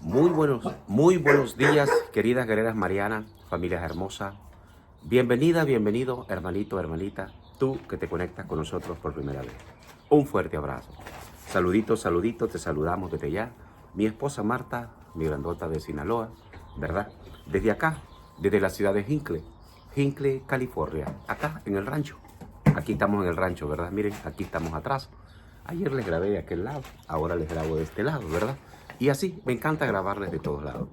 Muy buenos días, queridas guerreras marianas, familias hermosas. Bienvenida, bienvenido, hermanito, hermanita, tú que te conectas con nosotros por primera vez. Un fuerte abrazo. Saludito, saludito, te saludamos desde ya. Mi esposa Marta, mi grandota de Sinaloa, ¿verdad? Desde acá, desde la ciudad de Hinckley, California, acá en el rancho. Aquí estamos en el rancho, ¿verdad? Miren, aquí estamos atrás. Ayer les grabé de aquel lado, ahora les grabo de este lado, ¿verdad? Y así, me encanta grabarles de todos lados.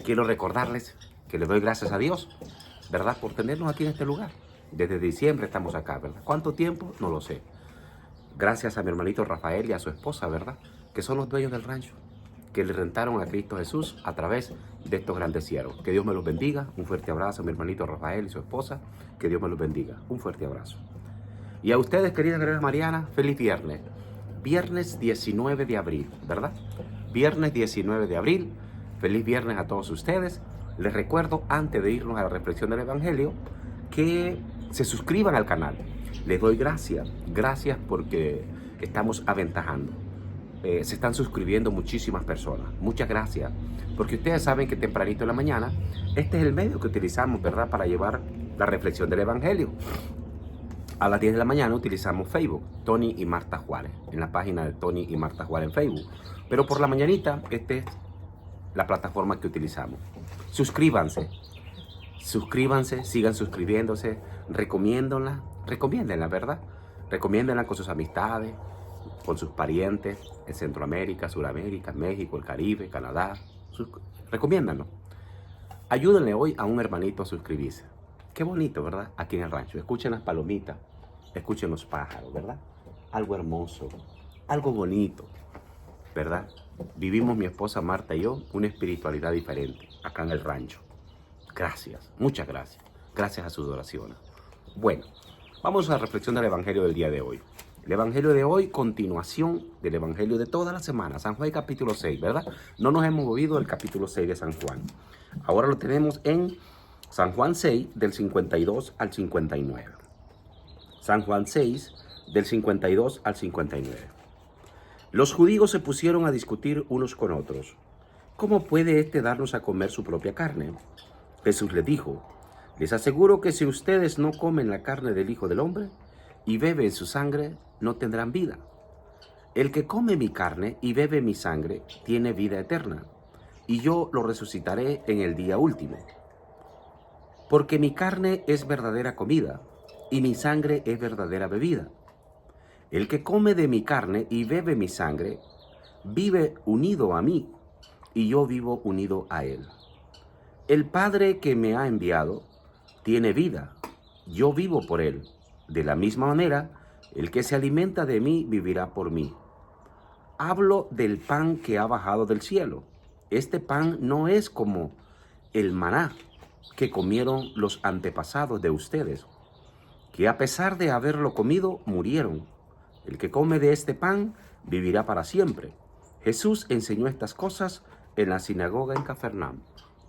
Quiero recordarles que les doy gracias a Dios, ¿verdad? Por tenernos aquí en este lugar. Desde diciembre estamos acá, ¿verdad? ¿Cuánto tiempo? No lo sé. Gracias a mi hermanito Rafael y a su esposa, ¿verdad? Que son los dueños del rancho, que le rentaron a Cristo Jesús a través de estos grandes siervos. Que Dios me los bendiga. Un fuerte abrazo a mi hermanito Rafael y su esposa. Que Dios me los bendiga. Un fuerte abrazo. Y a ustedes, queridas guerreras marianas, feliz viernes. Viernes 19 de abril, ¿verdad? Viernes 19 de abril. Feliz viernes a todos ustedes. Les recuerdo, antes de irnos a la reflexión del Evangelio, que se suscriban al canal. Les doy gracias. Gracias porque estamos aventajando. Se están suscribiendo muchísimas personas. Muchas gracias. Porque ustedes saben que tempranito en la mañana, este es el medio que utilizamos, ¿verdad? Para llevar la reflexión del Evangelio. A las 10 de la mañana utilizamos Facebook, Tony y Marta Juárez, en la página de Tony y Marta Juárez en Facebook. Pero por la mañanita, esta es la plataforma que utilizamos. Suscríbanse, sigan suscribiéndose, recomiéndenla, ¿verdad? Recomiéndenla con sus amistades, con sus parientes en Centroamérica, Suramérica, México, el Caribe, Canadá. Recomiéndanlo. Ayúdenle hoy a un hermanito a suscribirse. Qué bonito, ¿verdad? Aquí en el rancho. Escuchen las palomitas, escuchen los pájaros, ¿verdad? Algo hermoso, algo bonito, ¿verdad? Vivimos mi esposa Marta y yo una espiritualidad diferente acá en el rancho. Gracias, muchas gracias. Gracias a sus oraciones. Bueno, vamos a la reflexión del Evangelio del día de hoy. El Evangelio de hoy, continuación del Evangelio de toda la semana. San Juan capítulo 6, ¿verdad? No nos hemos movido del capítulo 6 de San Juan. Ahora lo tenemos en San Juan 6, del 52 al 59. San Juan 6, del 52 al 59. Los judíos se pusieron a discutir unos con otros. ¿Cómo puede éste darnos a comer su propia carne? Jesús les dijo, les aseguro que si ustedes no comen la carne del Hijo del Hombre y beben su sangre, no tendrán vida. El que come mi carne y bebe mi sangre tiene vida eterna, y yo lo resucitaré en el día último. Porque mi carne es verdadera comida, y mi sangre es verdadera bebida. El que come de mi carne y bebe mi sangre, vive unido a mí, y yo vivo unido a él. El Padre que me ha enviado tiene vida, yo vivo por él. De la misma manera, el que se alimenta de mí vivirá por mí. Hablo del pan que ha bajado del cielo. Este pan no es como el maná que comieron los antepasados de ustedes, que a pesar de haberlo comido, murieron. El que come de este pan vivirá para siempre. Jesús enseñó estas cosas en la sinagoga en Cafarnaúm.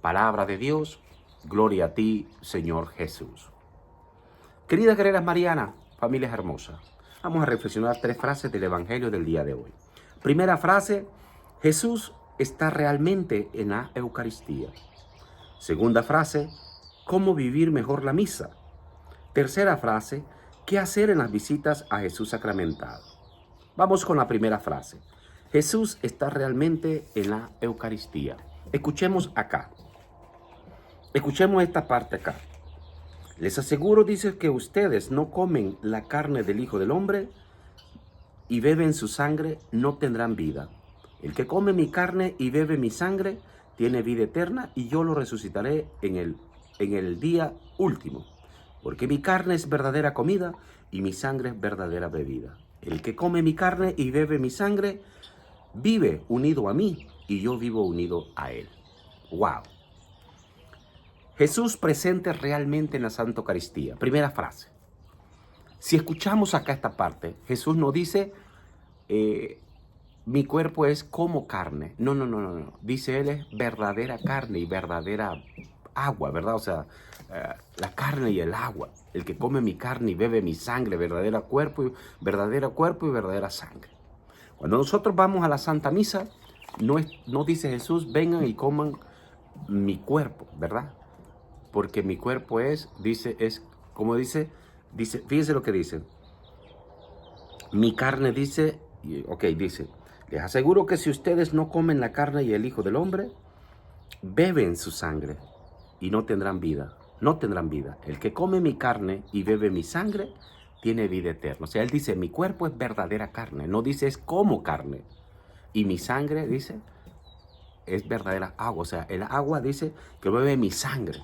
Palabra de Dios, gloria a ti, Señor Jesús. Queridas guerreras marianas, familias hermosas, vamos a reflexionar 3 frases del Evangelio del día de hoy. Primera frase, Jesús está realmente en la Eucaristía. Segunda frase, ¿cómo vivir mejor la misa? Tercera frase, ¿qué hacer en las visitas a Jesús sacramentado? Vamos con la primera frase. Jesús está realmente en la Eucaristía. Escuchemos acá. Escuchemos esta parte acá. Les aseguro, dice, que ustedes no comen la carne del Hijo del Hombre y beben su sangre, no tendrán vida. El que come mi carne y bebe mi sangre tiene vida eterna, y yo lo resucitaré en el día último. Porque mi carne es verdadera comida y mi sangre es verdadera bebida. El que come mi carne y bebe mi sangre vive unido a mí, y yo vivo unido a él. ¡Wow! Jesús presente realmente en la Santa Eucaristía. Primera frase. Si escuchamos acá esta parte, Jesús no dice, mi cuerpo es como carne. No. Dice él es verdadera carne y verdadera agua, ¿verdad? O sea, la carne y el agua. El que come mi carne y bebe mi sangre, verdadero cuerpo y verdadera sangre. Cuando nosotros vamos a la Santa Misa, No dice Jesús, vengan y coman mi cuerpo, ¿verdad? Porque mi cuerpo como dice, fíjense lo que dice. Mi carne dice, dice, les aseguro que si ustedes no comen la carne y el Hijo del Hombre, beben su sangre y no tendrán vida. No tendrán vida. El que come mi carne y bebe mi sangre, tiene vida eterna. O sea, él dice, mi cuerpo es verdadera carne. No dice, es como carne. Y mi sangre, dice, es verdadera agua. O sea, el agua dice que bebe mi sangre.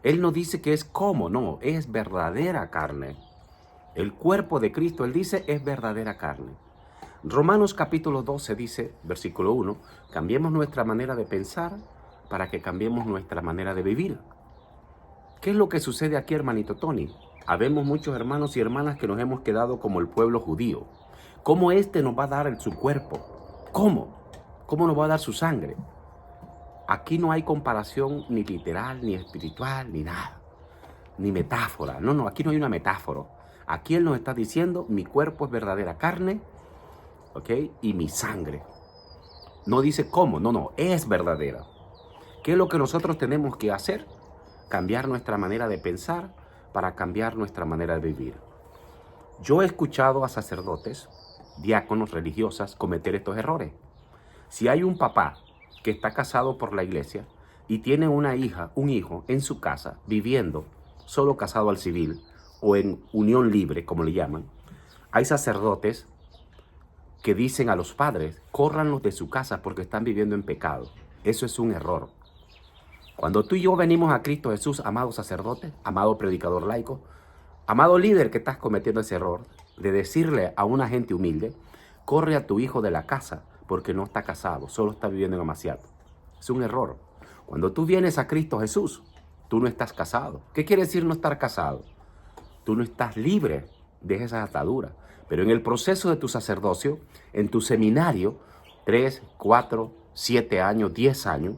Él no dice que es como, no, es verdadera carne. El cuerpo de Cristo, él dice, es verdadera carne. Romanos capítulo 12 dice, versículo 1, cambiemos nuestra manera de pensar para que cambiemos nuestra manera de vivir. ¿Qué es lo que sucede aquí, hermanito Tony? Habemos muchos hermanos y hermanas que nos hemos quedado como el pueblo judío. ¿Cómo nos va a dar su cuerpo? ¿Cómo? ¿Cómo nos va a dar su sangre? Aquí no hay comparación ni literal, ni espiritual, ni nada. Ni metáfora. No, aquí no hay una metáfora. Aquí él nos está diciendo, mi cuerpo es verdadera carne, ¿ok? Y mi sangre. No dice cómo, no, es verdadera. ¿Qué es lo que nosotros tenemos que hacer? Cambiar nuestra manera de pensar para cambiar nuestra manera de vivir. Yo he escuchado a sacerdotes, diáconos, religiosas cometer estos errores. Si hay un papá que está casado por la iglesia y tiene una hija, un hijo en su casa viviendo solo casado al civil o en unión libre, como le llaman, hay sacerdotes que dicen a los padres, córranlos de su casa porque están viviendo en pecado. Eso es un error. Cuando tú y yo venimos a Cristo Jesús, amado sacerdote, amado predicador laico, amado líder que estás cometiendo ese error de decirle a una gente humilde, corre a tu hijo de la casa porque no está casado, solo está viviendo en amaciato. Es un error. Cuando tú vienes a Cristo Jesús, tú no estás casado. ¿Qué quiere decir no estar casado? Tú no estás libre de esas ataduras. Pero en el proceso de tu sacerdocio, en tu seminario, 3, 4, 7 años, 10 años,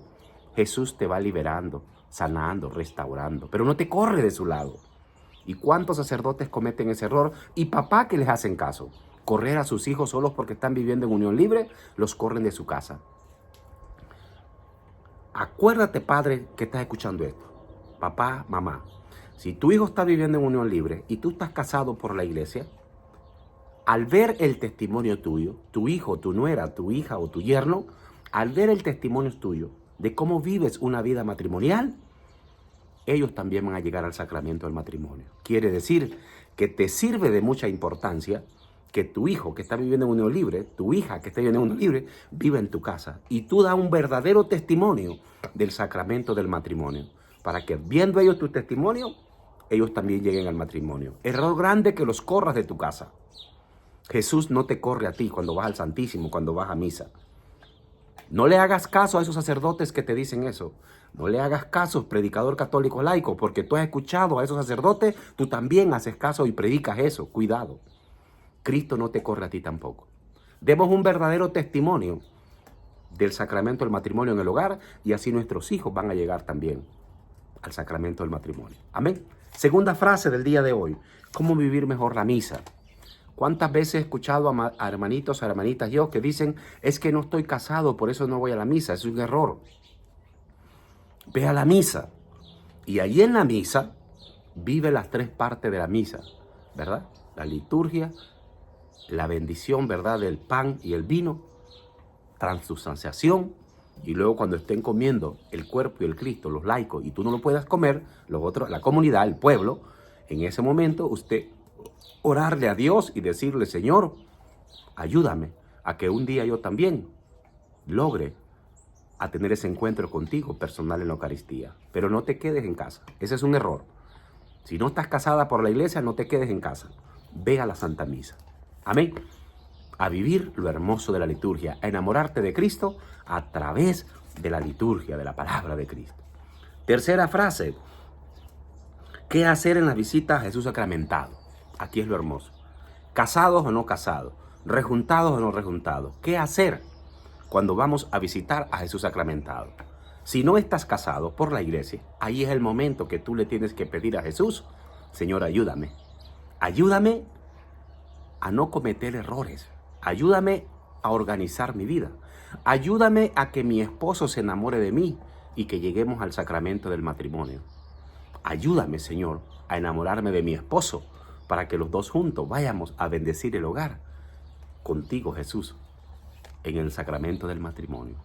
Jesús te va liberando, sanando, restaurando, pero no te corre de su lado. ¿Y cuántos sacerdotes cometen ese error? Y papá que les hacen caso. Correr a sus hijos solos porque están viviendo en unión libre, los corren de su casa. Acuérdate, padre, que estás escuchando esto. Papá, mamá, si tu hijo está viviendo en unión libre y tú estás casado por la iglesia, al ver el testimonio tuyo, tu hijo, tu nuera, tu hija o tu yerno, al ver el testimonio tuyo de cómo vives una vida matrimonial, ellos también van a llegar al sacramento del matrimonio. Quiere decir que te sirve de mucha importancia que tu hijo que está viviendo en unión libre, tu hija que está viviendo en unión libre, viva en tu casa. Y tú das un verdadero testimonio del sacramento del matrimonio, para que viendo ellos tu testimonio, ellos también lleguen al matrimonio. Error grande que los corras de tu casa. Jesús no te corre a ti cuando vas al Santísimo, cuando vas a misa. No le hagas caso a esos sacerdotes que te dicen eso. No le hagas caso, predicador católico laico, porque tú has escuchado a esos sacerdotes, tú también haces caso y predicas eso. Cuidado. Cristo no te corre a ti tampoco. Demos un verdadero testimonio del sacramento del matrimonio en el hogar y así nuestros hijos van a llegar también al sacramento del matrimonio. Amén. Segunda frase del día de hoy. ¿Cómo vivir mejor la misa? ¿Cuántas veces he escuchado a hermanitos, a hermanitas yo que dicen, es que no estoy casado, por eso no voy a la misa? Es un error. Ve a la misa. Y allí en la misa, vive las 3 partes de la misa, ¿verdad? La liturgia, la bendición, ¿verdad? Del pan y el vino, transustanciación, y luego cuando estén comiendo el cuerpo y el Cristo, los laicos, y tú no lo puedas comer, los otros, la comunidad, el pueblo, en ese momento usted orarle a Dios y decirle, Señor, ayúdame a que un día yo también logre a tener ese encuentro contigo personal en la Eucaristía. Pero no te quedes en casa. Ese es un error. Si no estás casada por la iglesia, no te quedes en casa. Ve a la Santa Misa. Amén. A vivir lo hermoso de la liturgia, a enamorarte de Cristo a través de la liturgia, de la palabra de Cristo. Tercera frase. ¿Qué hacer en la visita a Jesús sacramentado? Aquí es lo hermoso. Casados o no casados, rejuntados o no rejuntados. ¿Qué hacer cuando vamos a visitar a Jesús sacramentado? Si no estás casado por la iglesia, ahí es el momento que tú le tienes que pedir a Jesús, Señor, ayúdame. Ayúdame a no cometer errores. Ayúdame a organizar mi vida. Ayúdame a que mi esposo se enamore de mí y que lleguemos al sacramento del matrimonio. Ayúdame, Señor, a enamorarme de mi esposo para que los dos juntos vayamos a bendecir el hogar contigo, Jesús, en el sacramento del matrimonio.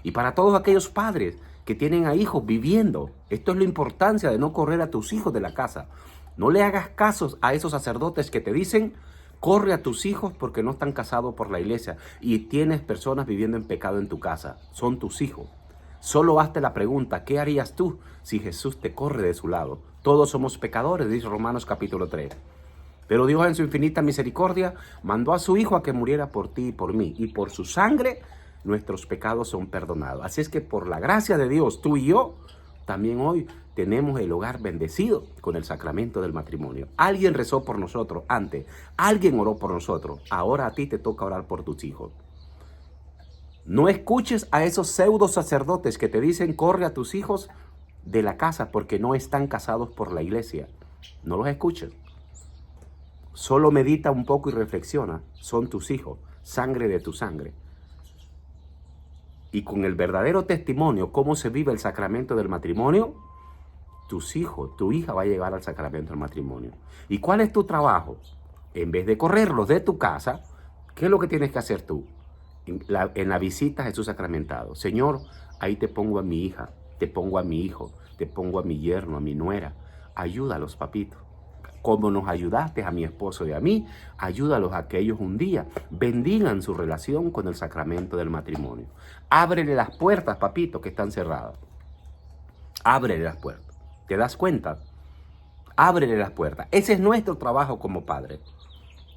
Y para todos aquellos padres que tienen a hijos viviendo, esto es la importancia de no correr a tus hijos de la casa. No le hagas caso a esos sacerdotes que te dicen, corre a tus hijos porque no están casados por la iglesia y tienes personas viviendo en pecado en tu casa. Son tus hijos. Solo hazte la pregunta, ¿qué harías tú si Jesús te corre de su lado? Todos somos pecadores, dice Romanos capítulo 3. Pero Dios en su infinita misericordia mandó a su Hijo a que muriera por ti y por mí. Y por su sangre nuestros pecados son perdonados. Así es que por la gracia de Dios, tú y yo, también hoy tenemos el hogar bendecido con el sacramento del matrimonio. Alguien rezó por nosotros antes, alguien oró por nosotros. Ahora a ti te toca orar por tus hijos. No escuches a esos pseudo sacerdotes que te dicen corre a tus hijos de la casa porque no están casados por la iglesia. No los escuches. Solo medita un poco y reflexiona. Son tus hijos, sangre de tu sangre. Y con el verdadero testimonio, cómo se vive el sacramento del matrimonio, tus hijos, tu hija va a llegar al sacramento del matrimonio. ¿Y cuál es tu trabajo? En vez de correrlos de tu casa, ¿qué es lo que tienes que hacer tú? En la visita a Jesús sacramentado. Señor, ahí te pongo a mi hija, te pongo a mi hijo, te pongo a mi yerno, a mi nuera. Ayúdalos, papito. Como nos ayudaste a mi esposo y a mí, ayúdalos a que ellos un día bendigan su relación con el sacramento del matrimonio. Ábrele las puertas, papito, que están cerradas. Ábrele las puertas. ¿Te das cuenta? Ábrele las puertas. Ese es nuestro trabajo como padre.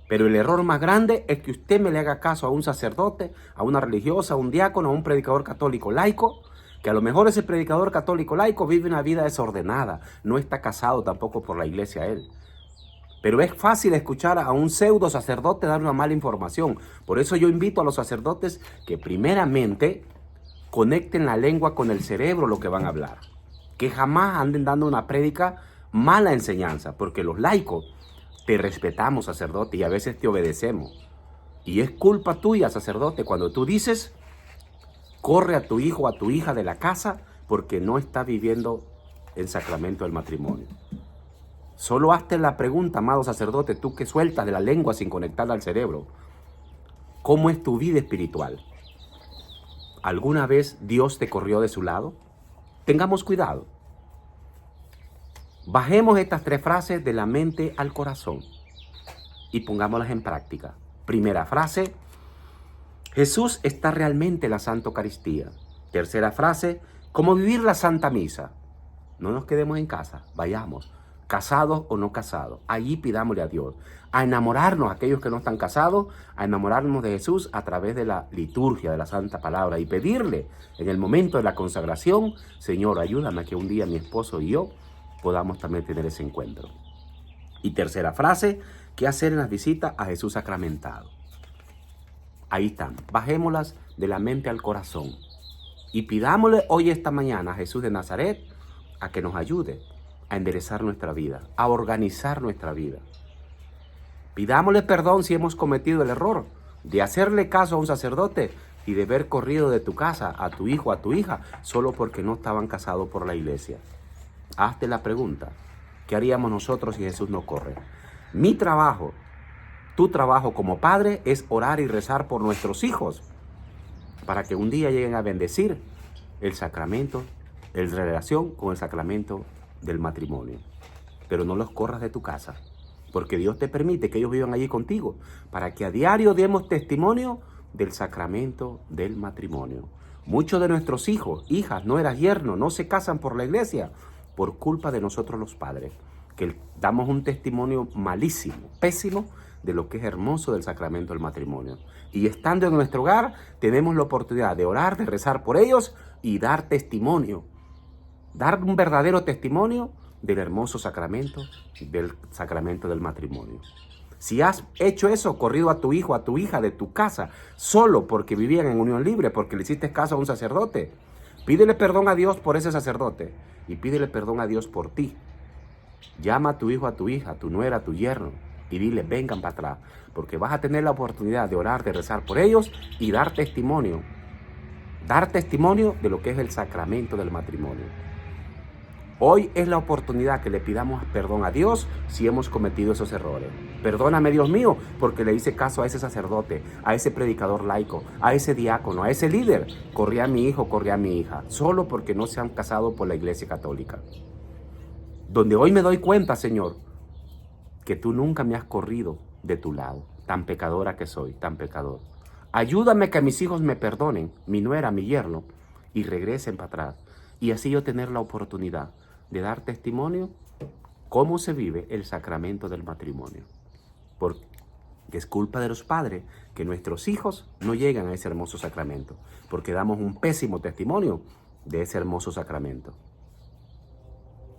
Pero el error más grande es que usted me le haga caso a un sacerdote, a una religiosa, a un diácono, a un predicador católico laico, que a lo mejor ese predicador católico laico vive una vida desordenada, no está casado tampoco por la iglesia él. Pero es fácil escuchar a un pseudo sacerdote dar una mala información. Por eso yo invito a los sacerdotes que primeramente conecten la lengua con el cerebro lo que van a hablar. Que jamás anden dando una prédica mala enseñanza, porque los laicos te respetamos, sacerdote, y a veces te obedecemos. Y es culpa tuya, sacerdote, cuando tú dices, corre a tu hijo o a tu hija de la casa porque no está viviendo el sacramento del matrimonio. Solo hazte la pregunta, amado sacerdote, tú que sueltas de la lengua sin conectarla al cerebro. ¿Cómo es tu vida espiritual? ¿Alguna vez Dios te corrió de su lado? Tengamos cuidado. Bajemos estas 3 frases de la mente al corazón y pongámoslas en práctica. Primera frase, Jesús está realmente en la Santa Eucaristía. Tercera frase, ¿cómo vivir la Santa Misa? No nos quedemos en casa, vayamos. Casados o no casados, allí pidámosle a Dios, a enamorarnos, aquellos que no están casados, a enamorarnos de Jesús a través de la liturgia de la Santa Palabra y pedirle en el momento de la consagración, Señor, ayúdame a que un día mi esposo y yo podamos también tener ese encuentro. Y tercera frase, ¿qué hacer en las visitas a Jesús sacramentado? Ahí están, bajémoslas de la mente al corazón y pidámosle hoy esta mañana a Jesús de Nazaret a que nos ayude a enderezar nuestra vida, a organizar nuestra vida. Pidámosle perdón si hemos cometido el error de hacerle caso a un sacerdote y de haber corrido de tu casa a tu hijo, a tu hija, solo porque no estaban casados por la iglesia. Hazte la pregunta, ¿qué haríamos nosotros si Jesús no corre? Mi trabajo, tu trabajo como padre es orar y rezar por nuestros hijos para que un día lleguen a bendecir el sacramento, la relación con el sacramento del matrimonio. Pero no los corras de tu casa, porque Dios te permite que ellos vivan allí contigo, para que a diario demos testimonio del sacramento del matrimonio. Muchos de nuestros hijos, hijas, nueras, yernos, no se casan por la iglesia, por culpa de nosotros los padres, que damos un testimonio malísimo, pésimo, de lo que es hermoso del sacramento del matrimonio. Y estando en nuestro hogar, tenemos la oportunidad de orar, de rezar por ellos y dar testimonio. Dar un verdadero testimonio del hermoso sacramento del matrimonio. Si has hecho eso, corrido a tu hijo, a tu hija de tu casa, solo porque vivían en unión libre, porque le hiciste caso a un sacerdote, pídele perdón a Dios por ese sacerdote y pídele perdón a Dios por ti. Llama a tu hijo, a tu hija, a tu nuera, a tu yerno y dile, vengan para atrás, porque vas a tener la oportunidad de orar, de rezar por ellos y dar testimonio de lo que es el sacramento del matrimonio. Hoy es la oportunidad que le pidamos perdón a Dios si hemos cometido esos errores. Perdóname, Dios mío, porque le hice caso a ese sacerdote, a ese predicador laico, a ese diácono, a ese líder. Corrí a mi hijo, corrí a mi hija, solo porque no se han casado por la Iglesia Católica. Donde hoy me doy cuenta, Señor, que tú nunca me has corrido de tu lado, tan pecadora que soy, tan pecador. Ayúdame que mis hijos me perdonen, mi nuera, mi yerno, y regresen para atrás. Y así yo tener la oportunidad de dar testimonio cómo se vive el sacramento del matrimonio. Porque es culpa de los padres que nuestros hijos no llegan a ese hermoso sacramento, porque damos un pésimo testimonio de ese hermoso sacramento.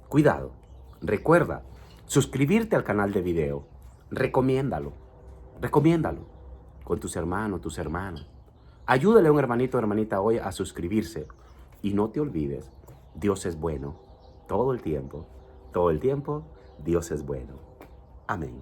Cuidado, recuerda suscribirte al canal de video, recomiéndalo con tus hermanos, tus hermanas. Ayúdale a un hermanito o hermanita hoy a suscribirse y no te olvides, Dios es bueno todo el tiempo, Dios es bueno. Amén.